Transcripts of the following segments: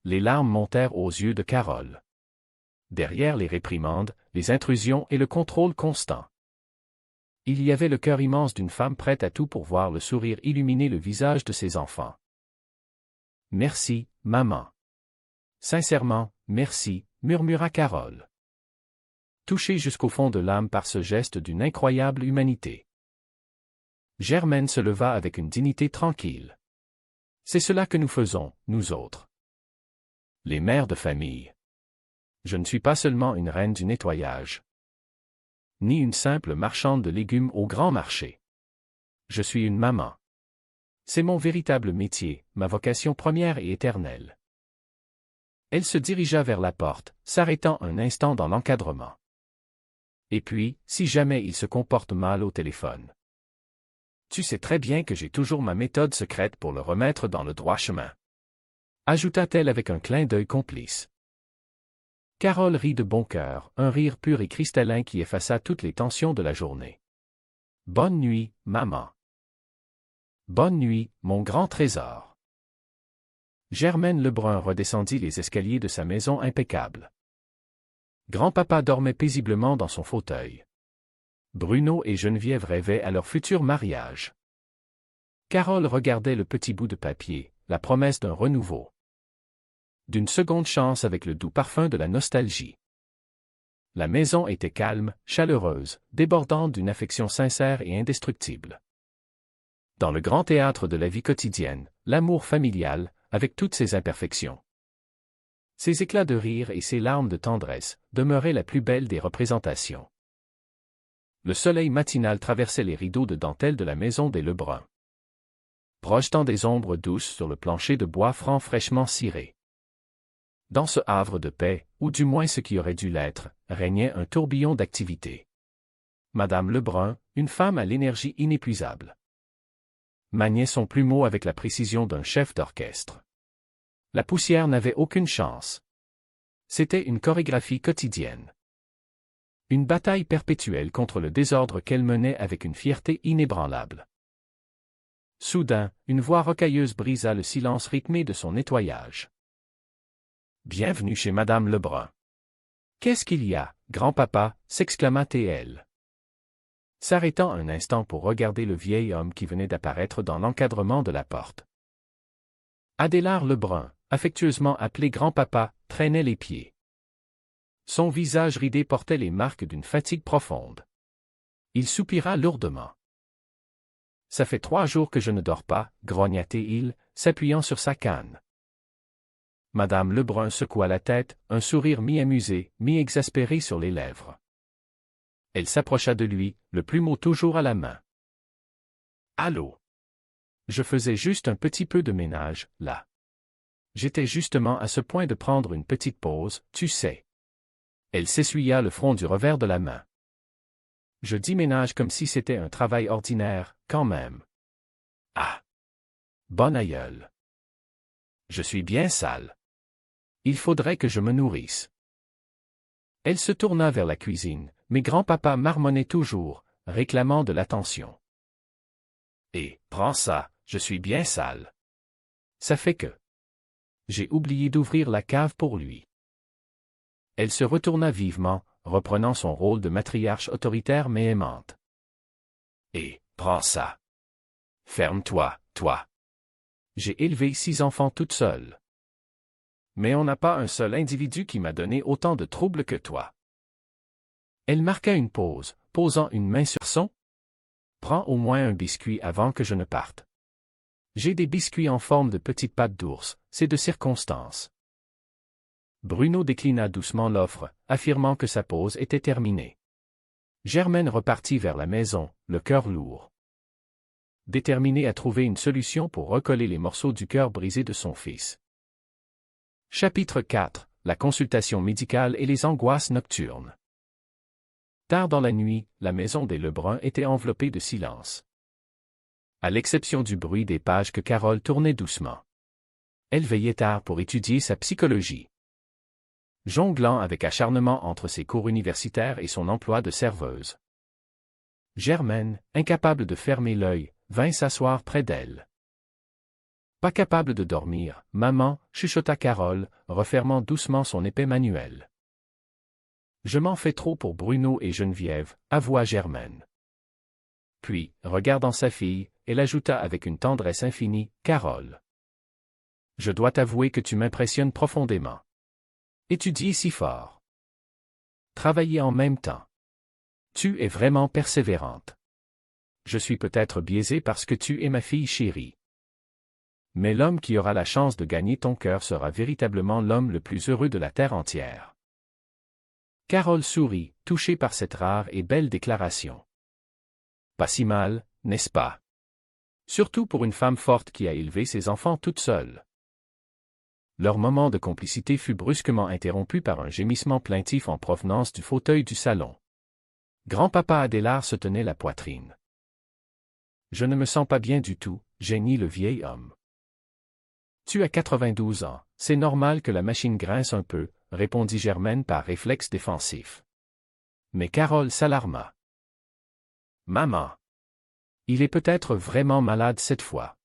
Les larmes montèrent aux yeux de Carole. Derrière les réprimandes, les intrusions et le contrôle constant, il y avait le cœur immense d'une femme prête à tout pour voir le sourire illuminer le visage de ses enfants. « Merci, maman. »« Sincèrement, merci, » murmura Carole, touchée jusqu'au fond de l'âme par ce geste d'une incroyable humanité. Germaine se leva avec une dignité tranquille. « C'est cela que nous faisons, nous autres. Les mères de famille. Je ne suis pas seulement une reine du nettoyage, ni une simple marchande de légumes au grand marché. Je suis une maman. C'est mon véritable métier, ma vocation première et éternelle. » Elle se dirigea vers la porte, s'arrêtant un instant dans l'encadrement. « Et puis, si jamais il se comporte mal au téléphone. Tu sais très bien que j'ai toujours ma méthode secrète pour le remettre dans le droit chemin. » ajouta-t-elle avec un clin d'œil complice. Carole rit de bon cœur, un rire pur et cristallin qui effaça toutes les tensions de la journée. « Bonne nuit, maman. »« Bonne nuit, mon grand trésor. » Germaine Lebrun redescendit les escaliers de sa maison impeccable. Grand-papa dormait paisiblement dans son fauteuil. Bruno et Geneviève rêvaient à leur futur mariage. Carole regardait le petit bout de papier, la promesse d'un renouveau, d'une seconde chance avec le doux parfum de la nostalgie. La maison était calme, chaleureuse, débordante d'une affection sincère et indestructible. Dans le grand théâtre de la vie quotidienne, l'amour familial, avec toutes ses imperfections, ses éclats de rire et ses larmes de tendresse, demeurait la plus belle des représentations. Le soleil matinal traversait les rideaux de dentelle de la maison des Lebrun, projetant des ombres douces sur le plancher de bois franc fraîchement ciré. Dans ce havre de paix, ou du moins ce qui aurait dû l'être, régnait un tourbillon d'activité. Madame Lebrun, une femme à l'énergie inépuisable, maniait son plumeau avec la précision d'un chef d'orchestre. La poussière n'avait aucune chance. C'était une chorégraphie quotidienne. Une bataille perpétuelle contre le désordre qu'elle menait avec une fierté inébranlable. Soudain, une voix rocailleuse brisa le silence rythmé de son nettoyage. « Bienvenue chez Madame Lebrun. »« Qu'est-ce qu'il y a, grand-papa » s'exclama T.L., s'arrêtant un instant pour regarder le vieil homme qui venait d'apparaître dans l'encadrement de la porte. Adélard Lebrun, affectueusement appelé grand-papa, traînait les pieds. Son visage ridé portait les marques d'une fatigue profonde. Il soupira lourdement. « Ça fait 3 jours que je ne dors pas, » grogna-t-il, s'appuyant sur sa canne. Madame Lebrun secoua la tête, un sourire mi-amusé, mi-exaspéré sur les lèvres. Elle s'approcha de lui, le plumeau toujours à la main. « Allô? Je faisais juste un petit peu de ménage, là. J'étais justement à ce point de prendre une petite pause, tu sais. » Elle s'essuya le front du revers de la main. « Je dis ménage comme si c'était un travail ordinaire, quand même. »« Ah! Bon aïeul. Je suis bien sale. Il faudrait que je me nourrisse. » Elle se tourna vers la cuisine, mais grand-papa marmonnait toujours, réclamant de l'attention. « Et, prends ça, je suis bien sale. Ça fait que j'ai oublié d'ouvrir la cave pour lui. » Elle se retourna vivement, reprenant son rôle de matriarche autoritaire mais aimante. « Et, prends ça. Ferme-toi, toi. J'ai élevé 6 enfants toute seule. Mais on n'a pas un seul individu qui m'a donné autant de troubles que toi. » Elle marqua une pause, posant une main sur son. « Prends au moins un biscuit avant que je ne parte. J'ai des biscuits en forme de petites pattes d'ours, c'est de circonstance. » Bruno déclina doucement l'offre, affirmant que sa pause était terminée. Germaine repartit vers la maison, le cœur lourd, déterminée à trouver une solution pour recoller les morceaux du cœur brisé de son fils. Chapitre 4 – La consultation médicale et les angoisses nocturnes. Tard dans la nuit, la maison des Lebrun était enveloppée de silence. À l'exception du bruit des pages que Carole tournait doucement. Elle veillait tard pour étudier sa psychologie, jonglant avec acharnement entre ses cours universitaires et son emploi de serveuse. Germaine, incapable de fermer l'œil, vint s'asseoir près d'elle. Pas capable de dormir, maman, chuchota Carole, refermant doucement son épais manuel. Je m'en fais trop pour Bruno et Geneviève, avoua Germaine. Puis, regardant sa fille, elle ajouta avec une tendresse infinie, Carole. Je dois t'avouer que tu m'impressionnes profondément. Étudier si fort. Travailler en même temps. Tu es vraiment persévérante. Je suis peut-être biaisé parce que tu es ma fille chérie. Mais l'homme qui aura la chance de gagner ton cœur sera véritablement l'homme le plus heureux de la terre entière. Carole sourit, touchée par cette rare et belle déclaration. Pas si mal, n'est-ce pas? Surtout pour une femme forte qui a élevé ses enfants toute seule. Leur moment de complicité fut brusquement interrompu par un gémissement plaintif en provenance du fauteuil du salon. Grand-papa Adélard se tenait la poitrine. Je ne me sens pas bien du tout, geignit le vieil homme. Tu as 92 ans, c'est normal que la machine grince un peu, répondit Germaine par réflexe défensif. Mais Carole s'alarma. Maman! Il est peut-être vraiment malade cette fois.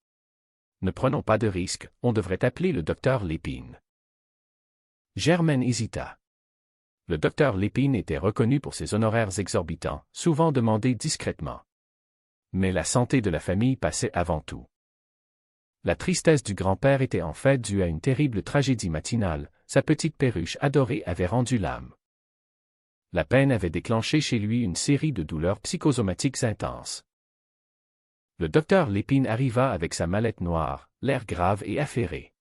Ne prenons pas de risques, on devrait appeler le docteur Lépine. Germaine hésita. Le docteur Lépine était reconnu pour ses honoraires exorbitants, souvent demandés discrètement. Mais la santé de la famille passait avant tout. La tristesse du grand-père était en fait due à une terrible tragédie matinale, sa petite perruche adorée avait rendu l'âme. La peine avait déclenché chez lui une série de douleurs psychosomatiques intenses. Le docteur Lépine arriva avec sa mallette noire, l'air grave et affairé.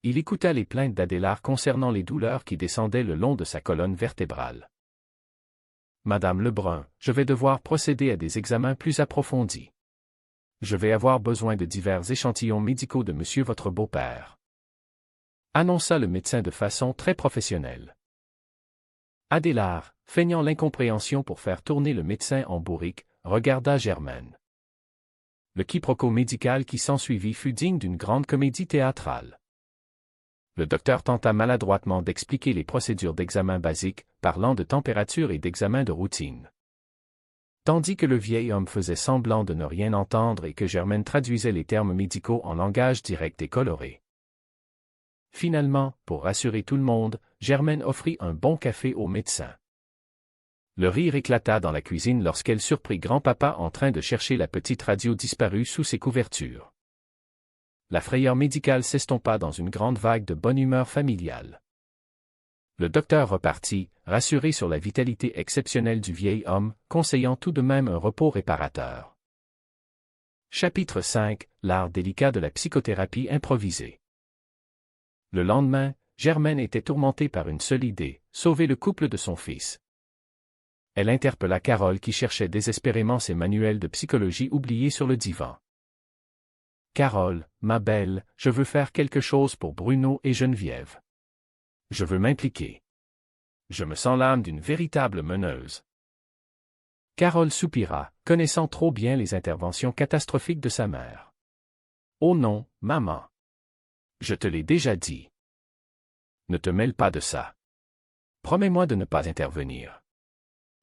Il écouta les plaintes d'Adélard concernant les douleurs qui descendaient le long de sa colonne vertébrale. Madame Lebrun, je vais devoir procéder à des examens plus approfondis. Je vais avoir besoin de divers échantillons médicaux de monsieur votre beau-père. Annonça le médecin de façon très professionnelle. Adélard, feignant l'incompréhension pour faire tourner le médecin en bourrique, regarda Germaine. Le quiproquo médical qui s'ensuivit fut digne d'une grande comédie théâtrale. Le docteur tenta maladroitement d'expliquer les procédures d'examen basiques, parlant de température et d'examen de routine. Tandis que le vieil homme faisait semblant de ne rien entendre et que Germaine traduisait les termes médicaux en langage direct et coloré. Finalement, pour rassurer tout le monde, Germaine offrit un bon café au médecin. Le rire éclata dans la cuisine lorsqu'elle surprit grand-papa en train de chercher la petite radio disparue sous ses couvertures. La frayeur médicale s'estompa dans une grande vague de bonne humeur familiale. Le docteur repartit, rassuré sur la vitalité exceptionnelle du vieil homme, conseillant tout de même un repos réparateur. Chapitre 5 – L'art délicat de la psychothérapie improvisée. Le lendemain, Germaine était tourmentée par une seule idée, sauver le couple de son fils. Elle interpella Carole qui cherchait désespérément ses manuels de psychologie oubliés sur le divan. « Carole, ma belle, je veux faire quelque chose pour Bruno et Geneviève. Je veux m'impliquer. Je me sens l'âme d'une véritable meneuse. » Carole soupira, connaissant trop bien les interventions catastrophiques de sa mère. « Oh non, maman. Je te l'ai déjà dit. Ne te mêle pas de ça. Promets-moi de ne pas intervenir.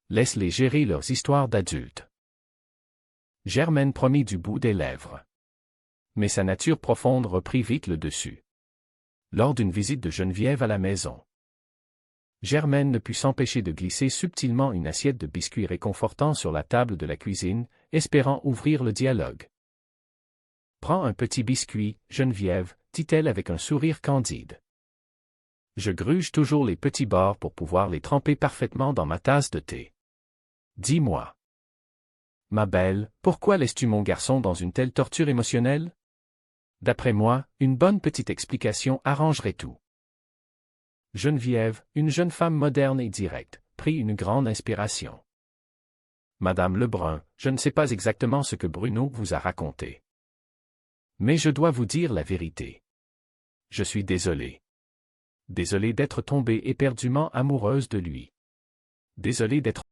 Laisse-les gérer leurs histoires d'adultes. » Germaine promit du bout des lèvres. Mais sa nature profonde reprit vite le dessus. Lors d'une visite de Geneviève à la maison, Germaine ne put s'empêcher de glisser subtilement une assiette de biscuits réconfortants sur la table de la cuisine, espérant ouvrir le dialogue. « Prends un petit biscuit, Geneviève, dit-elle avec un sourire candide. Je gruge toujours les petits bords pour pouvoir les tremper parfaitement dans ma tasse de thé. Dis-moi. Ma belle, pourquoi laisses-tu mon garçon dans une telle torture émotionnelle? D'après moi, une bonne petite explication arrangerait tout. » Geneviève, une jeune femme moderne et directe, prit une grande inspiration. « Madame Lebrun, je ne sais pas exactement ce que Bruno vous a raconté. Mais je dois vous dire la vérité. Je suis désolée. Désolée d'être tombée éperdument amoureuse de lui. Désolée d'être